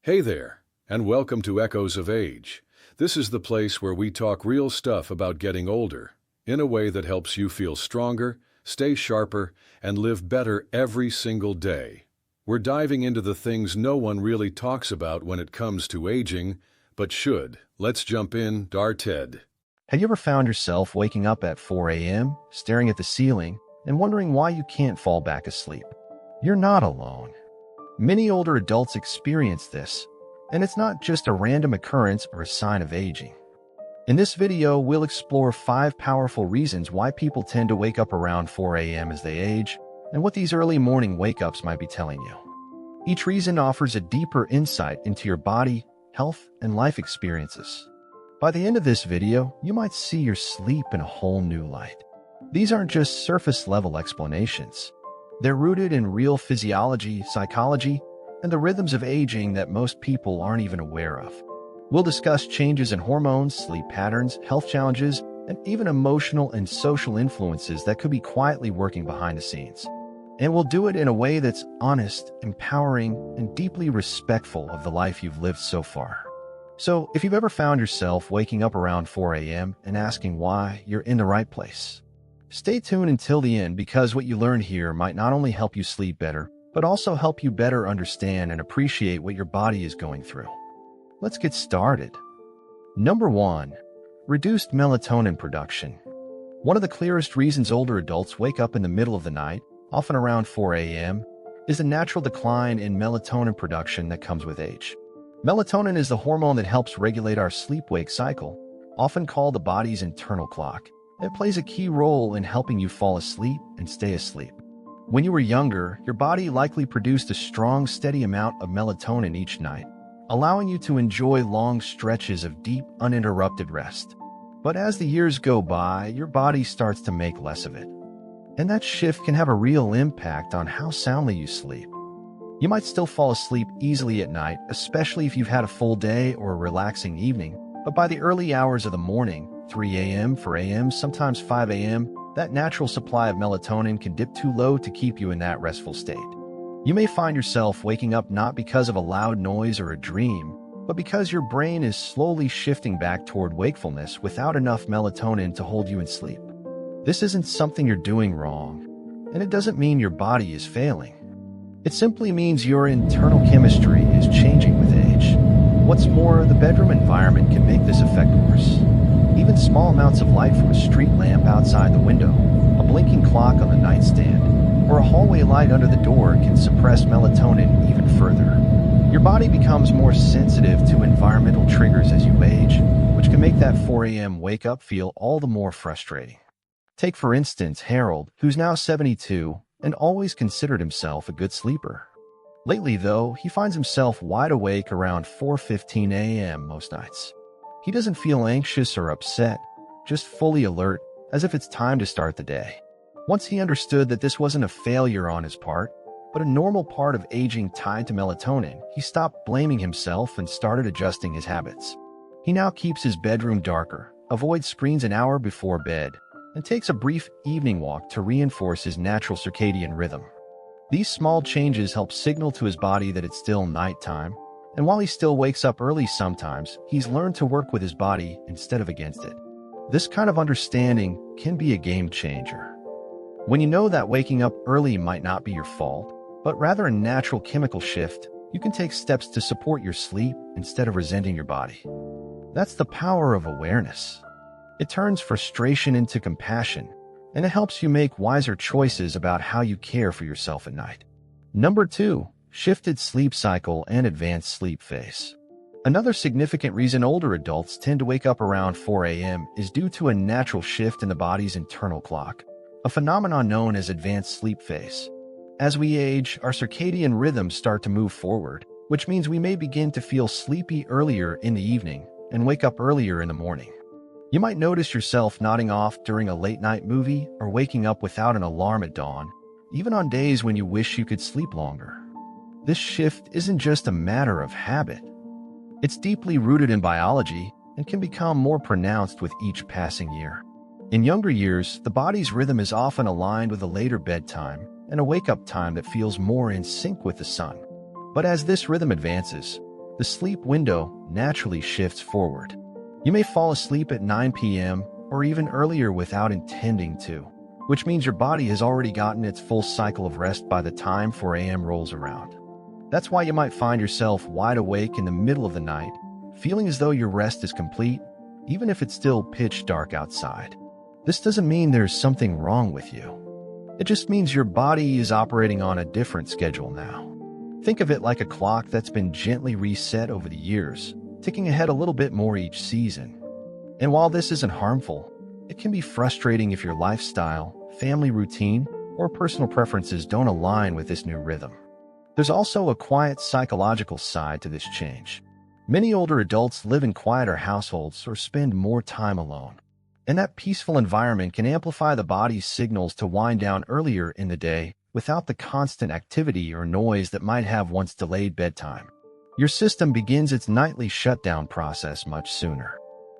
Hey there, and welcome to Echoes of Age. This is the place where we talk real stuff about getting older, in a way that helps you feel stronger, stay sharper, and live better every single day. We're diving into the things no one really talks about when it comes to aging, but should. Let's jump in, Ted. Have you ever found yourself waking up at 4 a.m., staring at the ceiling, and wondering why you can't fall back asleep? You're not alone. Many older adults experience this, and it's not just a random occurrence or a sign of aging. In this video, we'll explore 5 powerful reasons why people tend to wake up around 4 a.m. as they age, and what these early morning wake-ups might be telling you. Each reason offers a deeper insight into your body, health, and life experiences. By the end of this video, you might see your sleep in a whole new light. These aren't just surface-level explanations. They're rooted in real physiology, psychology, and the rhythms of aging that most people aren't even aware of. We'll discuss changes in hormones, sleep patterns, health challenges, and even emotional and social influences that could be quietly working behind the scenes. And we'll do it in a way that's honest, empowering, and deeply respectful of the life you've lived so far. So, if you've ever found yourself waking up around 4 a.m. and asking why, you're in the right place. Stay tuned until the end because what you learn here might not only help you sleep better, but also help you better understand and appreciate what your body is going through. Let's get started. Number 1. Reduced melatonin production. One of the clearest reasons older adults wake up in the middle of the night, often around 4 a.m., is the natural decline in melatonin production that comes with age. Melatonin is the hormone that helps regulate our sleep-wake cycle, often called the body's internal clock. It plays a key role in helping you fall asleep and stay asleep. When you were younger, your body likely produced a strong, steady amount of melatonin each night, allowing you to enjoy long stretches of deep, uninterrupted rest. But as the years go by, your body starts to make less of it. And that shift can have a real impact on how soundly you sleep. You might still fall asleep easily at night, especially if you've had a full day or a relaxing evening, but by the early hours of the morning, 3 a.m., 4 a.m., sometimes 5 a.m., that natural supply of melatonin can dip too low to keep you in that restful state. You may find yourself waking up not because of a loud noise or a dream, but because your brain is slowly shifting back toward wakefulness without enough melatonin to hold you in sleep. This isn't something you're doing wrong, and it doesn't mean your body is failing. It simply means your internal chemistry is changing with age. What's more, the bedroom environment can make this effect worse. Even small amounts of light from a street lamp outside the window, a blinking clock on the nightstand, or a hallway light under the door can suppress melatonin even further. Your body becomes more sensitive to environmental triggers as you age, which can make that 4 a.m. wake-up feel all the more frustrating. Take, for instance, Harold, who's now 72 and always considered himself a good sleeper. Lately, though, he finds himself wide awake around 4:15 a.m. most nights. He doesn't feel anxious or upset, just fully alert, as if it's time to start the day. Once he understood that this wasn't a failure on his part, but a normal part of aging tied to melatonin, he stopped blaming himself and started adjusting his habits. He now keeps his bedroom darker, avoids screens an hour before bed, and takes a brief evening walk to reinforce his natural circadian rhythm. These small changes help signal to his body that it's still nighttime, and while he still wakes up early sometimes, he's learned to work with his body instead of against it. This kind of understanding can be a game changer. When you know that waking up early might not be your fault, but rather a natural chemical shift, you can take steps to support your sleep instead of resenting your body. That's the power of awareness. It turns frustration into compassion, and it helps you make wiser choices about how you care for yourself at night. Number 2. Shifted sleep cycle and advanced sleep phase. Another significant reason older adults tend to wake up around 4 a.m. is due to a natural shift in the body's internal clock, a phenomenon known as advanced sleep phase. As we age, our circadian rhythms start to move forward, which means we may begin to feel sleepy earlier in the evening and wake up earlier in the morning. You might notice yourself nodding off during a late-night movie or waking up without an alarm at dawn, even on days when you wish you could sleep longer. This shift isn't just a matter of habit. It's deeply rooted in biology and can become more pronounced with each passing year. In younger years, the body's rhythm is often aligned with a later bedtime and a wake-up time that feels more in sync with the sun. But as this rhythm advances, the sleep window naturally shifts forward. You may fall asleep at 9 p.m. or even earlier without intending to, which means your body has already gotten its full cycle of rest by the time 4 a.m. rolls around. That's why you might find yourself wide awake in the middle of the night, feeling as though your rest is complete, even if it's still pitch dark outside. This doesn't mean there's something wrong with you. It just means your body is operating on a different schedule now. Think of it like a clock that's been gently reset over the years, ticking ahead a little bit more each season. And while this isn't harmful, it can be frustrating if your lifestyle, family routine, or personal preferences don't align with this new rhythm. There's also a quiet psychological side to this change. Many older adults live in quieter households or spend more time alone. And that peaceful environment can amplify the body's signals to wind down earlier in the day without the constant activity or noise that might have once delayed bedtime. Your system begins its nightly shutdown process much sooner.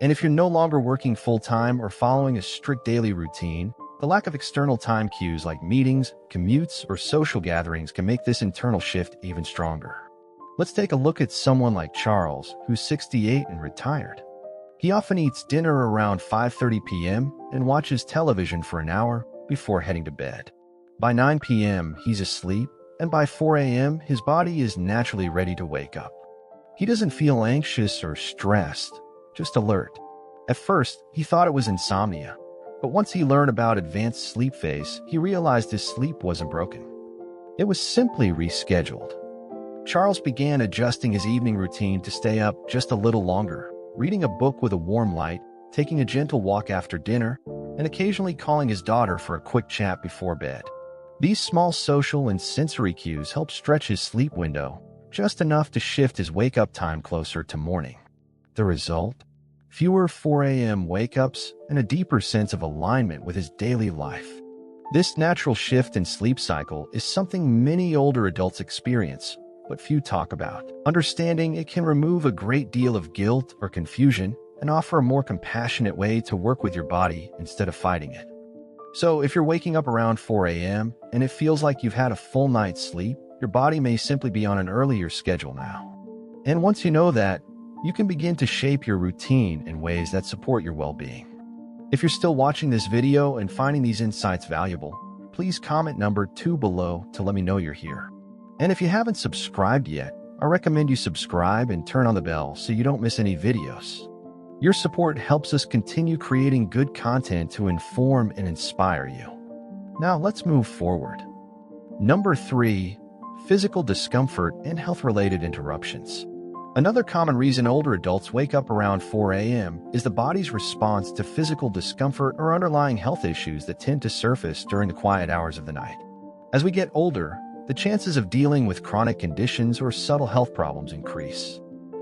And if you're no longer working full-time or following a strict daily routine, the lack of external time cues like meetings, commutes, or social gatherings can make this internal shift even stronger. Let's take a look at someone like Charles, who's 68 and retired. He often eats dinner around 5:30 p.m. and watches television for an hour before heading to bed. By 9 p.m., he's asleep, and by 4 a.m., his body is naturally ready to wake up. He doesn't feel anxious or stressed, just alert. At first, he thought it was insomnia, but once he learned about advanced sleep phase, he realized his sleep wasn't broken. It was simply rescheduled. Charles began adjusting his evening routine to stay up just a little longer, reading a book with a warm light, taking a gentle walk after dinner, and occasionally calling his daughter for a quick chat before bed. These small social and sensory cues help stretch his sleep window, just enough to shift his wake-up time closer to morning. The result? Fewer 4 a.m. wake-ups and a deeper sense of alignment with his daily life. This natural shift in sleep cycle is something many older adults experience, but few talk about. Understanding it can remove a great deal of guilt or confusion and offer a more compassionate way to work with your body instead of fighting it. So if you're waking up around 4 a.m. and it feels like you've had a full night's sleep, your body may simply be on an earlier schedule now. And once you know that, you can begin to shape your routine in ways that support your well-being. If you're still watching this video and finding these insights valuable, please comment number 2 below to let me know you're here. And if you haven't subscribed yet, I recommend you subscribe and turn on the bell so you don't miss any videos. Your support helps us continue creating good content to inform and inspire you. Now let's move forward. Number 3, physical discomfort and health-related interruptions. Another common reason older adults wake up around 4 a.m. is the body's response to physical discomfort or underlying health issues that tend to surface during the quiet hours of the night. As we get older, the chances of dealing with chronic conditions or subtle health problems increase.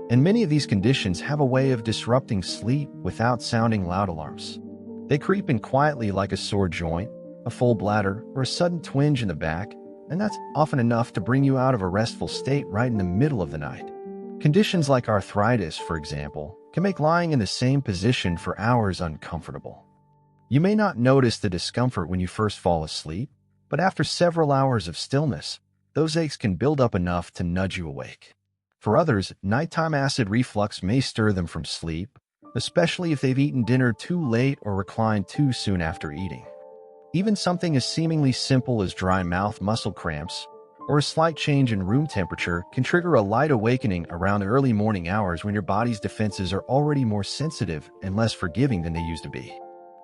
And many of these conditions have a way of disrupting sleep without sounding loud alarms. They creep in quietly like a sore joint, a full bladder, or a sudden twinge in the back, and that's often enough to bring you out of a restful state right in the middle of the night. Conditions like arthritis, for example, can make lying in the same position for hours uncomfortable. You may not notice the discomfort when you first fall asleep, but after several hours of stillness, those aches can build up enough to nudge you awake. For others, nighttime acid reflux may stir them from sleep, especially if they've eaten dinner too late or reclined too soon after eating. Even something as seemingly simple as dry mouth muscle cramps or a slight change in room temperature can trigger a light awakening around early morning hours when your body's defenses are already more sensitive and less forgiving than they used to be.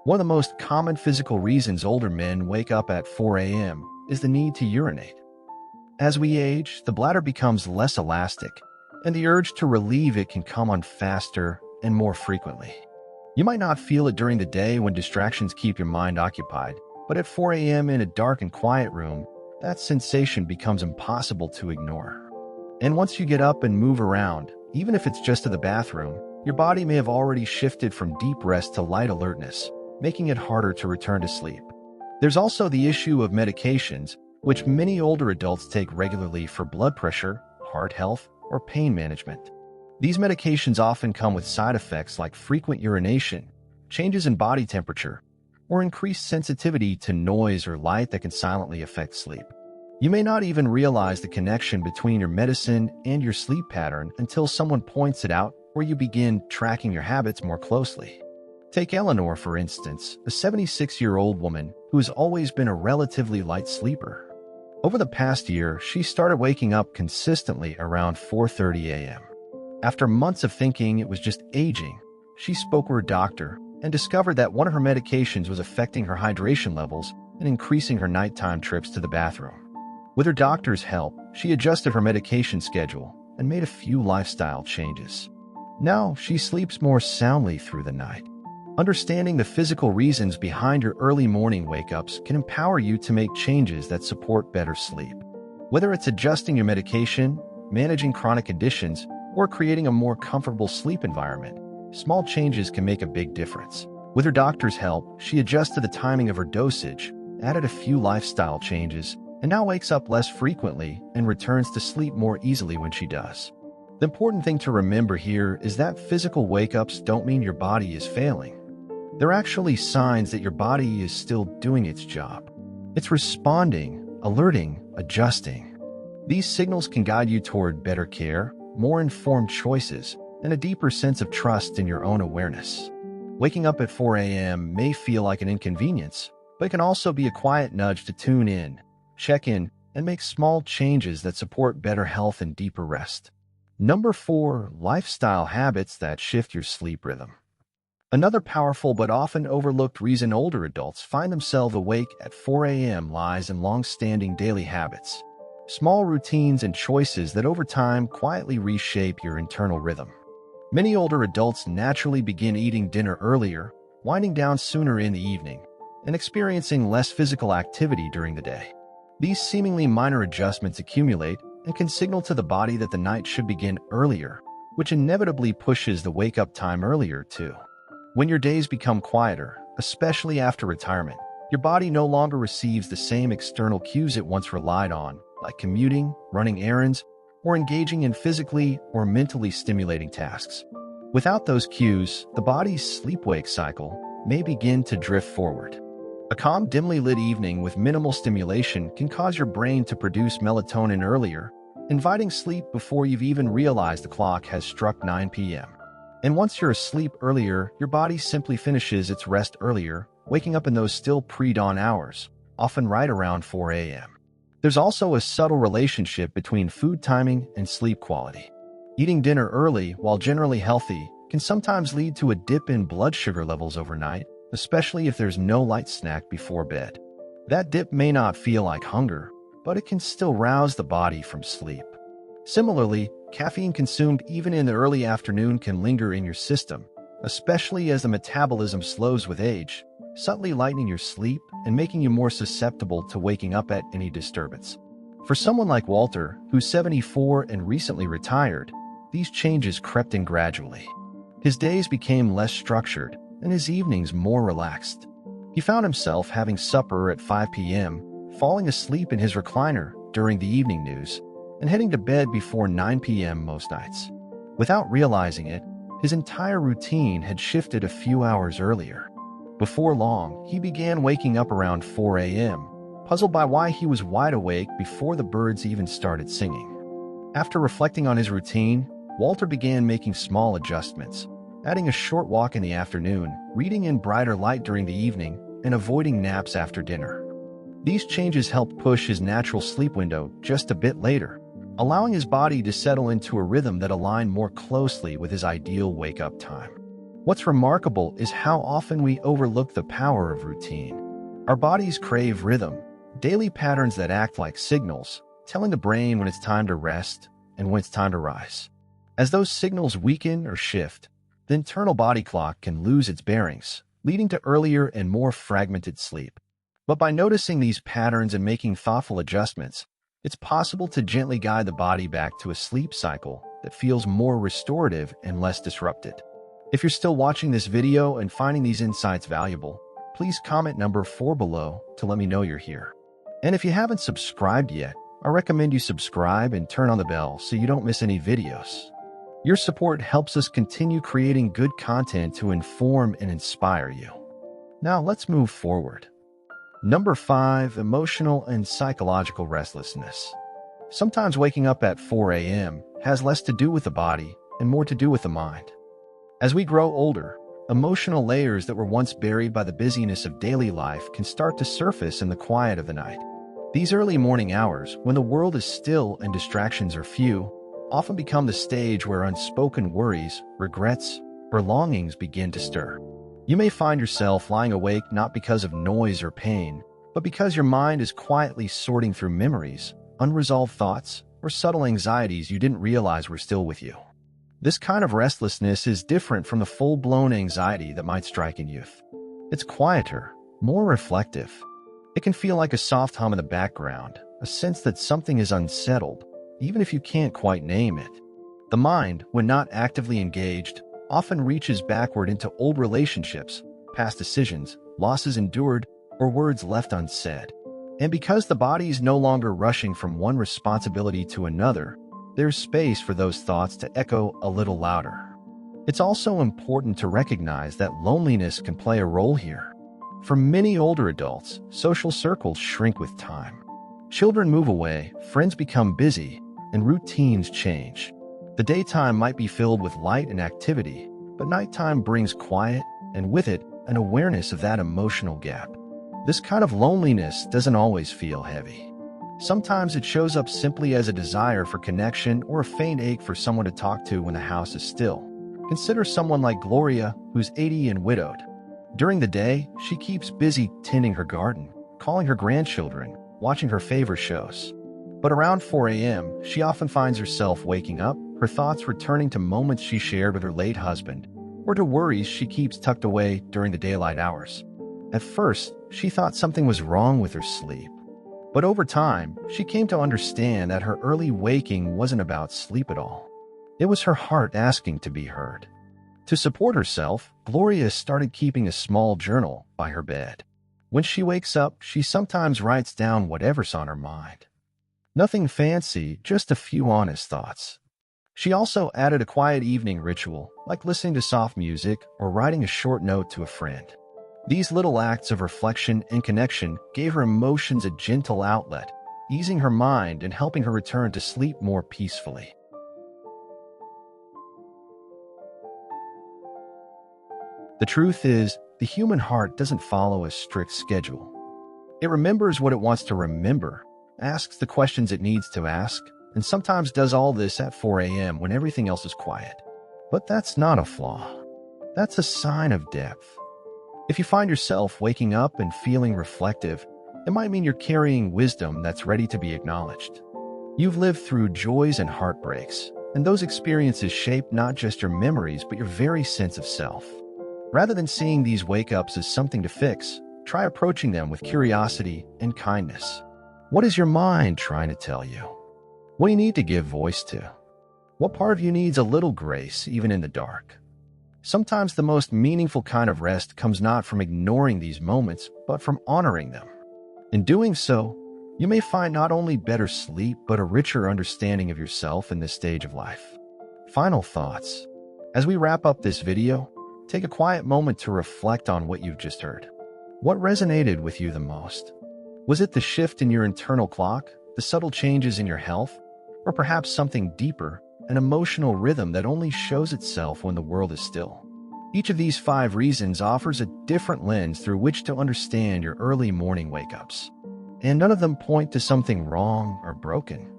One of the most common physical reasons older men wake up at 4 a.m. is the need to urinate. As we age, the bladder becomes less elastic, and the urge to relieve it can come on faster and more frequently. You might not feel it during the day when distractions keep your mind occupied, but at 4 a.m. in a dark and quiet room, that sensation becomes impossible to ignore. And once you get up and move around, even if it's just to the bathroom, your body may have already shifted from deep rest to light alertness, making it harder to return to sleep. There's also the issue of medications, which many older adults take regularly for blood pressure, heart health, or pain management. These medications often come with side effects like frequent urination, changes in body temperature, or increased sensitivity to noise or light that can silently affect sleep. You may not even realize the connection between your medicine and your sleep pattern until someone points it out or you begin tracking your habits more closely. Take Eleanor, for instance, a 76-year-old woman who has always been a relatively light sleeper. Over the past year, she started waking up consistently around 4:30 a.m. After months of thinking it was just aging, she spoke with her doctor and discovered that one of her medications was affecting her hydration levels and increasing her nighttime trips to the bathroom. With her doctor's help, she adjusted her medication schedule and made a few lifestyle changes. Now, she sleeps more soundly through the night. Understanding the physical reasons behind your early morning wake-ups can empower you to make changes that support better sleep. Whether it's adjusting your medication, managing chronic conditions, or creating a more comfortable sleep environment, small changes can make a big difference. With her doctor's help, she adjusted the timing of her dosage, added a few lifestyle changes, and now wakes up less frequently and returns to sleep more easily when she does. The important thing to remember here is that physical wake-ups don't mean your body is failing. They're actually signs that your body is still doing its job. It's responding, alerting, adjusting. These signals can guide you toward better care, more informed choices, and a deeper sense of trust in your own awareness. Waking up at 4 a.m. may feel like an inconvenience, but it can also be a quiet nudge to tune in, check in, and make small changes that support better health and deeper rest. Number 4, lifestyle habits that shift your sleep rhythm. Another powerful but often overlooked reason older adults find themselves awake at 4 a.m. lies in long-standing daily habits. Small routines and choices that over time quietly reshape your internal rhythm. Many older adults naturally begin eating dinner earlier, winding down sooner in the evening, and experiencing less physical activity during the day. These seemingly minor adjustments accumulate and can signal to the body that the night should begin earlier, which inevitably pushes the wake-up time earlier too. When your days become quieter, especially after retirement, your body no longer receives the same external cues it once relied on, like commuting, running errands, or engaging in physically or mentally stimulating tasks. Without those cues, the body's sleep-wake cycle may begin to drift forward. A calm, dimly lit evening with minimal stimulation can cause your brain to produce melatonin earlier, inviting sleep before you've even realized the clock has struck 9 p.m. And once you're asleep earlier, your body simply finishes its rest earlier, waking up in those still pre-dawn hours, often right around 4 a.m. There's also a subtle relationship between food timing and sleep quality. Eating dinner early, while generally healthy, can sometimes lead to a dip in blood sugar levels overnight, especially if there's no light snack before bed. That dip may not feel like hunger, but it can still rouse the body from sleep. Similarly, caffeine consumed even in the early afternoon can linger in your system, especially as the metabolism slows with age, subtly lightening your sleep and making you more susceptible to waking up at any disturbance. For someone like Walter, who's 74 and recently retired, these changes crept in gradually. His days became less structured, and his evenings more relaxed. He found himself having supper at 5 p.m., falling asleep in his recliner during the evening news, and heading to bed before 9 p.m. most nights. Without realizing it, his entire routine had shifted a few hours earlier. Before long, he began waking up around 4 a.m., puzzled by why he was wide awake before the birds even started singing. After reflecting on his routine, Walter began making small adjustments, adding a short walk in the afternoon, reading in brighter light during the evening, and avoiding naps after dinner. These changes helped push his natural sleep window just a bit later, allowing his body to settle into a rhythm that aligned more closely with his ideal wake-up time. What's remarkable is how often we overlook the power of routine. Our bodies crave rhythm, daily patterns that act like signals, telling the brain when it's time to rest and when it's time to rise. As those signals weaken or shift, the internal body clock can lose its bearings, leading to earlier and more fragmented sleep. But by noticing these patterns and making thoughtful adjustments, it's possible to gently guide the body back to a sleep cycle that feels more restorative and less disrupted. If you're still watching this video and finding these insights valuable, please comment number 4 below to let me know you're here. And if you haven't subscribed yet, I recommend you subscribe and turn on the bell so you don't miss any videos. Your support helps us continue creating good content to inform and inspire you. Now let's move forward. Number 5. Emotional and psychological restlessness. Sometimes waking up at 4 a.m. has less to do with the body and more to do with the mind. As we grow older, emotional layers that were once buried by the busyness of daily life can start to surface in the quiet of the night. These early morning hours, when the world is still and distractions are few, often become the stage where unspoken worries, regrets, or longings begin to stir. You may find yourself lying awake not because of noise or pain, but because your mind is quietly sorting through memories, unresolved thoughts, or subtle anxieties you didn't realize were still with you. This kind of restlessness is different from the full-blown anxiety that might strike in youth. It's quieter, more reflective. It can feel like a soft hum in the background, a sense that something is unsettled, even if you can't quite name it. The mind, when not actively engaged, often reaches backward into old relationships, past decisions, losses endured, or words left unsaid. And because the body is no longer rushing from one responsibility to another, there's space for those thoughts to echo a little louder. It's also important to recognize that loneliness can play a role here. For many older adults, social circles shrink with time. Children move away, friends become busy, and routines change. The daytime might be filled with light and activity, but nighttime brings quiet, and with it, an awareness of that emotional gap. This kind of loneliness doesn't always feel heavy. Sometimes it shows up simply as a desire for connection or a faint ache for someone to talk to when the house is still. Consider someone like Gloria, who's 80 and widowed. During the day, she keeps busy tending her garden, calling her grandchildren, watching her favorite shows. But around 4 a.m., she often finds herself waking up, her thoughts returning to moments she shared with her late husband, or to worries she keeps tucked away during the daylight hours. At first, she thought something was wrong with her sleep. But over time, she came to understand that her early waking wasn't about sleep at all. It was her heart asking to be heard. To support herself, Gloria started keeping a small journal by her bed. When she wakes up, she sometimes writes down whatever's on her mind. Nothing fancy, just a few honest thoughts. She also added a quiet evening ritual, like listening to soft music or writing a short note to a friend. These little acts of reflection and connection gave her emotions a gentle outlet, easing her mind and helping her return to sleep more peacefully. The truth is, the human heart doesn't follow a strict schedule. It remembers what it wants to remember, asks the questions it needs to ask, and sometimes does all this at 4 a.m. when everything else is quiet. But that's not a flaw. That's a sign of depth. If you find yourself waking up and feeling reflective, it might mean you're carrying wisdom that's ready to be acknowledged. You've lived through joys and heartbreaks, and those experiences shape not just your memories but your very sense of self. Rather than seeing these wake-ups as something to fix, try approaching them with curiosity and kindness. What is your mind trying to tell you? What do you need to give voice to? What part of you needs a little grace, even in the dark? Sometimes the most meaningful kind of rest comes not from ignoring these moments, but from honoring them. In doing so, you may find not only better sleep, but a richer understanding of yourself in this stage of life. Final thoughts. As we wrap up this video, take a quiet moment to reflect on what you've just heard. What resonated with you the most? Was it the shift in your internal clock, the subtle changes in your health, or perhaps something deeper, an emotional rhythm that only shows itself when the world is still? Each of these 5 reasons offers a different lens through which to understand your early morning wake-ups. And none of them point to something wrong or broken.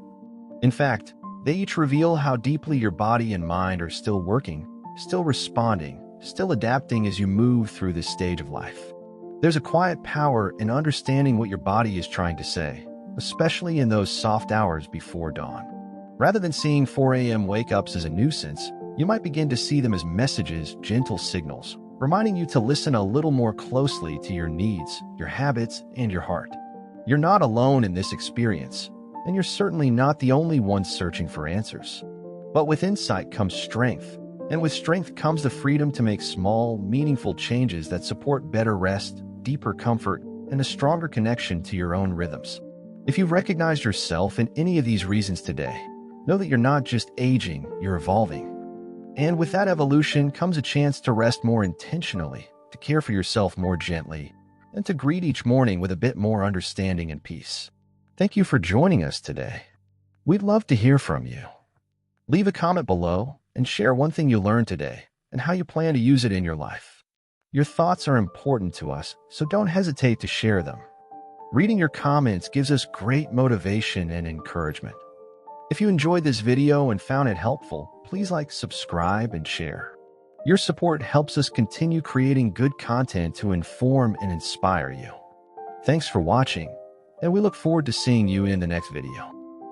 In fact, they each reveal how deeply your body and mind are still working, still responding, still adapting as you move through this stage of life. There's a quiet power in understanding what your body is trying to say, especially in those soft hours before dawn. Rather than seeing 4 a.m. wake-ups as a nuisance, you might begin to see them as messages, gentle signals, reminding you to listen a little more closely to your needs, your habits, and your heart. You're not alone in this experience, and you're certainly not the only one searching for answers. But with insight comes strength, and with strength comes the freedom to make small, meaningful changes that support better rest, deeper comfort, and a stronger connection to your own rhythms. If you've recognized yourself in any of these reasons today, know that you're not just aging, you're evolving. And with that evolution comes a chance to rest more intentionally, to care for yourself more gently, and to greet each morning with a bit more understanding and peace. Thank you for joining us today. We'd love to hear from you. Leave a comment below and share one thing you learned today and how you plan to use it in your life. Your thoughts are important to us, so don't hesitate to share them. Reading your comments gives us great motivation and encouragement. If you enjoyed this video and found it helpful, please like, subscribe, and share. Your support helps us continue creating good content to inform and inspire you. Thanks for watching, and we look forward to seeing you in the next video.